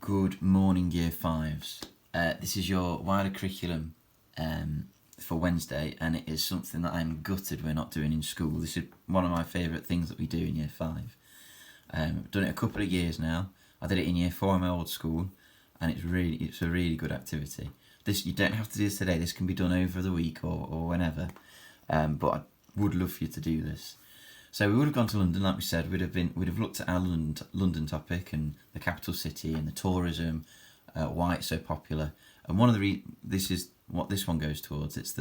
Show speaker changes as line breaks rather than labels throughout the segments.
Good morning, Year 5s. This is your wider curriculum for Wednesday, and it is something that I'm gutted we're not doing in school. This is one of my favourite things that we do in Year 5. I've done it a couple of years now. I did it in Year 4 in my old school, and it's a really good activity. You don't have to do this today. This can be done over the week or whenever, but I would love for you to do this. So we would have gone to London, like we said. We'd have looked at our London topic and the capital city and the tourism, why it's so popular. And one of this is what this one goes towards. It's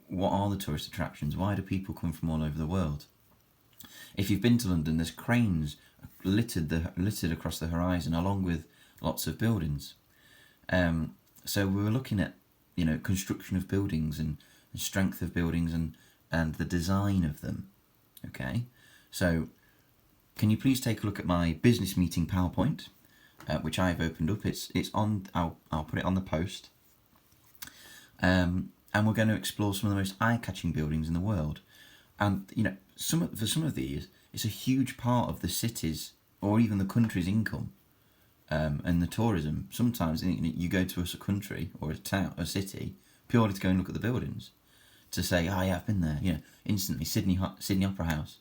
what are the tourist attractions? Why do people come from all over the world? If you've been to London, there's cranes littered across the horizon, along with lots of buildings. So we were looking at construction of buildings and strength of buildings and the design of them. Okay, so can you please take a look at my business meeting PowerPoint, which I've opened up. It's on. I'll put it on the post. And we're going to explore some of the most eye-catching buildings in the world. And for some of these, it's a huge part of the city's or even the country's income, and the tourism. Sometimes you go to a country or a town, a city, purely to go and look at the buildings. To say, oh yeah, I've been there, instantly. Sydney Opera House,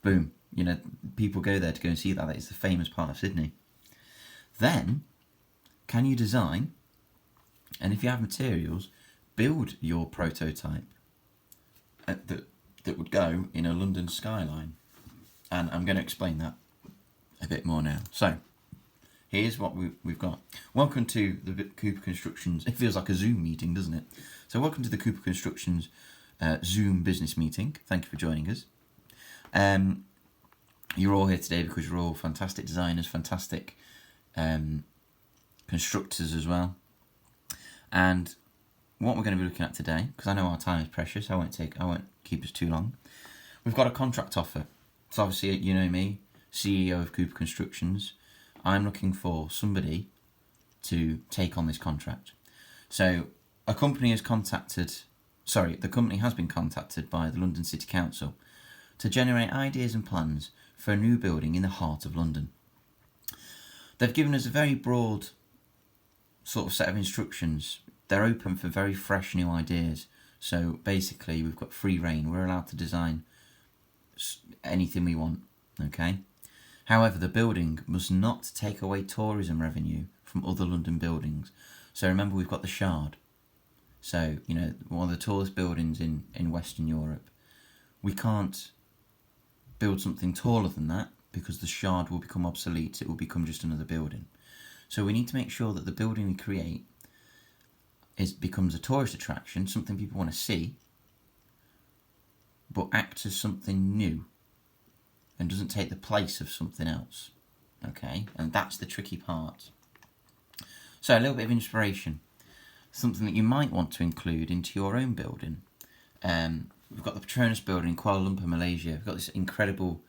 boom, people go there to go and see that. It's the famous part of Sydney. Then, can you design, and if you have materials, build your prototype that would go in a London skyline? And I'm going to explain that a bit more now. So, here's what we've got. Welcome to the Cooper Constructions. It feels like a Zoom meeting, doesn't it? So welcome to the Cooper Constructions Zoom business meeting. Thank you for joining us. You're all here today because you're all fantastic designers, fantastic constructors as well. And what we're going to be looking at today, because I know our time is precious, I won't keep us too long. We've got a contract offer. So obviously, you know me, CEO of Cooper Constructions. I'm looking for somebody to take on this contract. So the company has been contacted by the London City Council to generate ideas and plans for a new building in the heart of London. They've given us a very broad sort of set of instructions. They're open for very fresh new ideas. So basically, we've got free rein. We're allowed to design anything we want, okay? However, the building must not take away tourism revenue from other London buildings. So remember, we've got the Shard. So, one of the tallest buildings in Western Europe. We can't build something taller than that because the Shard will become obsolete. It will become just another building. So we need to make sure that the building we create becomes a tourist attraction, something people want to see, but acts as something new and doesn't take the place of something else. Okay? And that's the tricky part. So a little bit of inspiration. Something that you might want to include into your own building. We've got the Petronas building in Kuala Lumpur, Malaysia. We've got this incredible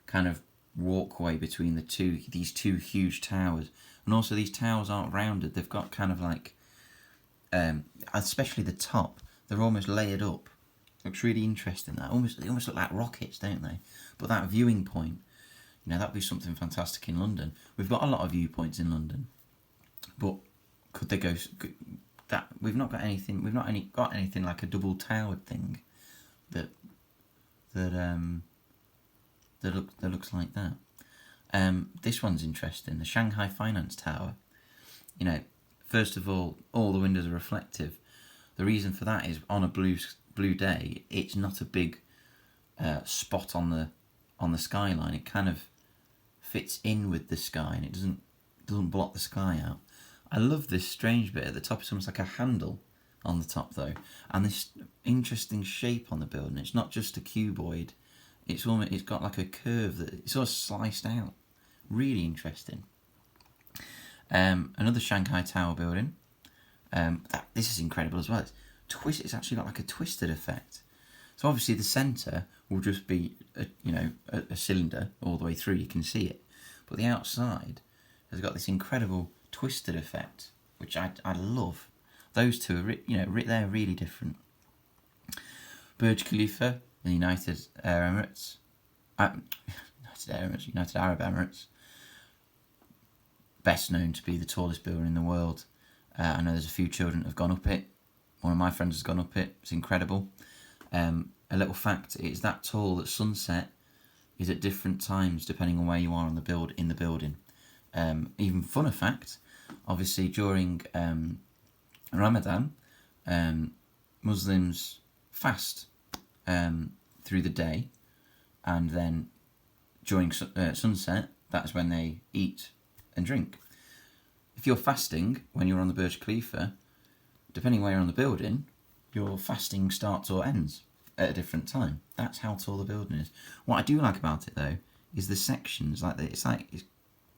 kind of walkway between these two huge towers. And also these towers aren't rounded. They've got kind of like, especially the top, they're almost layered up. Looks really interesting. They almost look like rockets, don't they? But that viewing point, that'd be something fantastic in London. We've got a lot of viewpoints in London. But could they go... That we've not got anything. We've not got anything like a double towered thing that looks like that. This one's interesting. The Shanghai Finance Tower. First of all the windows are reflective. The reason for that is on a blue day, it's not a big spot on the skyline. It kind of fits in with the sky, and it doesn't block the sky out. I love this strange bit at the top. It's almost like a handle on the top, though, and this interesting shape on the building. It's not just a cuboid. It's got like a curve that it's sort of sliced out. Really interesting. Another Shanghai Tower building. This is incredible as well. It's actually got like a twisted effect. So obviously the centre will just be a cylinder all the way through. You can see it, but the outside has got this incredible twisted effect, which I love. Those two are they're really different. Burj Khalifa in the United Arab Emirates. best known to be the tallest building in the world. I know there's a few children that have gone up it. One of my friends has gone up it. It's incredible. A little fact: it's that tall that sunset is at different times depending on where you are on the in the building. Even funner fact: obviously during Ramadan, Muslims fast through the day, and then during sunset, that's when they eat and drink. If you're fasting when you're on the Burj Khalifa, depending where you're on the building, your fasting starts or ends at a different time. That's how tall the building is. What I do like about it though is the sections. There's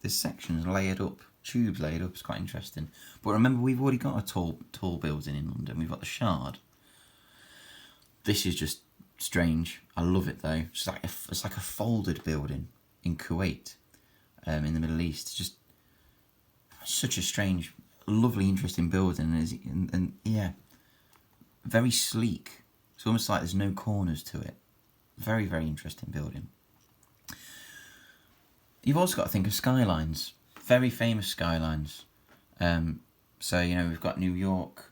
sections layered up, tubes layered up. It's quite interesting. But remember, we've already got a tall building in London. We've got the Shard. This is just strange. I love it though. It's like a folded building in Kuwait, in the Middle East. It's just such a strange, lovely, interesting building, and yeah, very sleek. It's almost like there's no corners to it. Very, very interesting building. You've also got to think of skylines. Very famous skylines. So, you know, we've got New York,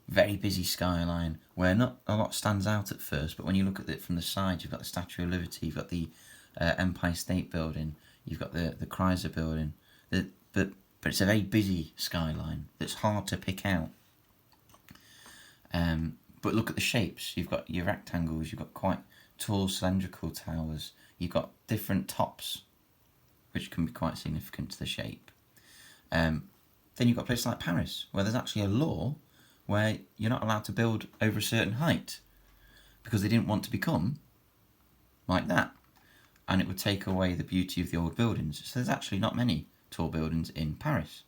very busy skyline, where not a lot stands out at first, but when you look at it from the side, you've got the Statue of Liberty, you've got the Empire State Building, you've got the Chrysler Building, but it's a very busy skyline that's hard to pick out. But look at the shapes. You've got your rectangles, you've got quite tall cylindrical towers, you've got different tops, which can be quite significant to the shape. Then you've got places like Paris, where there's actually a law where you're not allowed to build over a certain height because they didn't want to become like that, and it would take away the beauty of the old buildings. So there's actually not many tall buildings in Paris.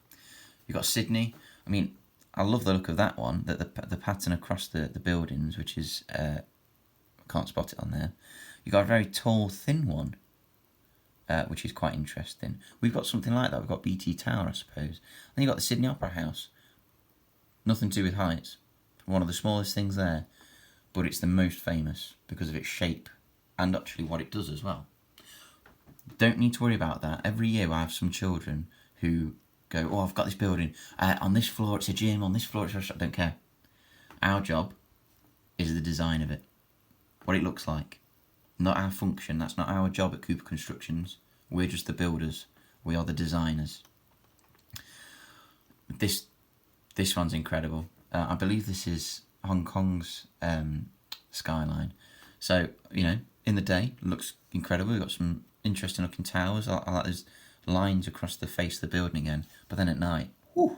You've got Sydney. I mean, I love the look of that one, that the pattern across the buildings, which is, I can't spot it on there. You've got a very tall, thin one, which is quite interesting. We've got something like that. We've got BT Tower, I suppose. Then you've got the Sydney Opera House. Nothing to do with heights. One of the smallest things there, but it's the most famous because of its shape and actually what it does as well. Don't need to worry about that. Every year I have some children who go, oh, I've got this building. On this floor it's a gym, on this floor it's a restaurant. Don't care. Our job is the design of it. What it looks like. Not our function. That's not our job at Cooper Constructions. We're just the builders. We are the designers. This one's incredible. I believe this is Hong Kong's skyline. So, you know, in the day, it looks incredible. We've got some interesting looking towers. I like those lines across the face of the building again. But then at night, whoo,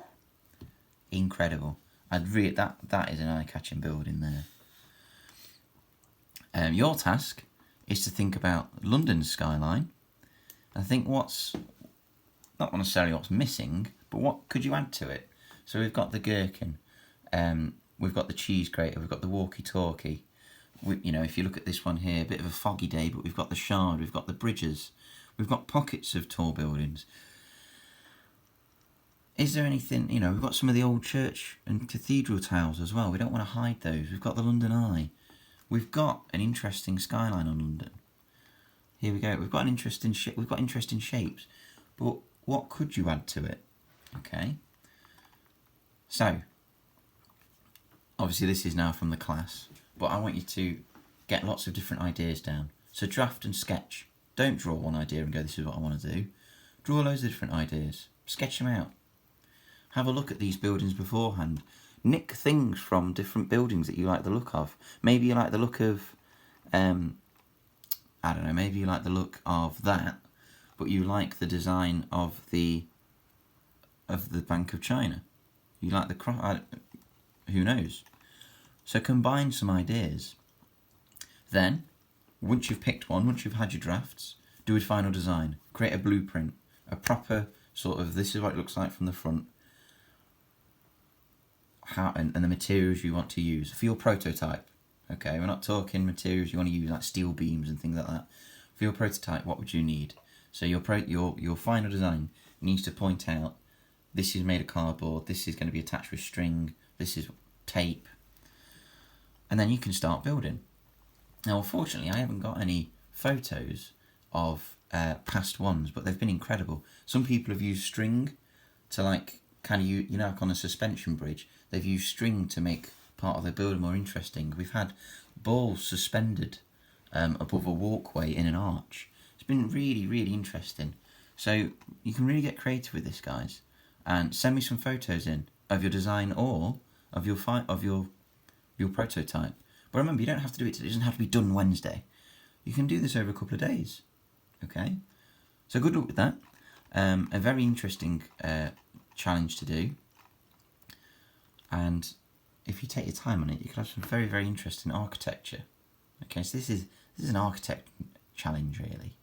incredible. That is an eye-catching building there. Your task is to think about London's skyline. I think what's, not necessarily what's missing, but what could you add to it? So we've got the gherkin, we've got the cheese grater, we've got the walkie-talkie. You know, if you look at this one here, a bit of a foggy day, but we've got the Shard, we've got the bridges, we've got pockets of tall buildings. Is there anything, you know, we've got some of the old church and cathedral towers as well. We don't want to hide those. We've got the London Eye. We've got an interesting skyline on London. Here we go. We've got an interesting we've got interesting shapes. But what could you add to it? Okay. So, obviously this is now from the class, but I want you to get lots of different ideas down. So draft and sketch. Don't draw one idea and go, this is what I want to do. Draw loads of different ideas. Sketch them out. Have a look at these buildings beforehand. Nick things from different buildings that you like the look of. Maybe you like the look of, I don't know, maybe you like the look of that, but you like the design of the Bank of China. You like the cross, who knows? So combine some ideas. Then, once you've picked one, once you've had your drafts, do a final design. Create a blueprint, a proper sort of, this is what it looks like from the front. How and the materials you want to use for your prototype. Okay, we're not talking materials you want to use like steel beams and things like that. For your prototype, what would you need? So your final design needs to point out, this is made of cardboard, this is going to be attached with string, this is tape, and then you can start building. Now, unfortunately, I haven't got any photos of past ones, but they've been incredible. Some people have used string to like kind of you know, like on a suspension bridge, they've used string to make part of the building more interesting. We've had balls suspended above a walkway in an arch. It's been really interesting. So you can really get creative with this, guys, and send me some photos in of your design or of your prototype. But remember, you don't have to do it. It doesn't have to be done Wednesday. You can do this over a couple of days. Okay. So good luck with that. A very interesting challenge to do. And if you take your time on it, you can have some very interesting architecture. Okay, so this is an architect challenge, really.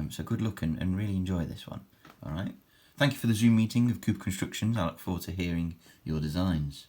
So good luck and really enjoy this one. All right. Thank you for the Zoom meeting of Cooper Constructions. I look forward to hearing your designs.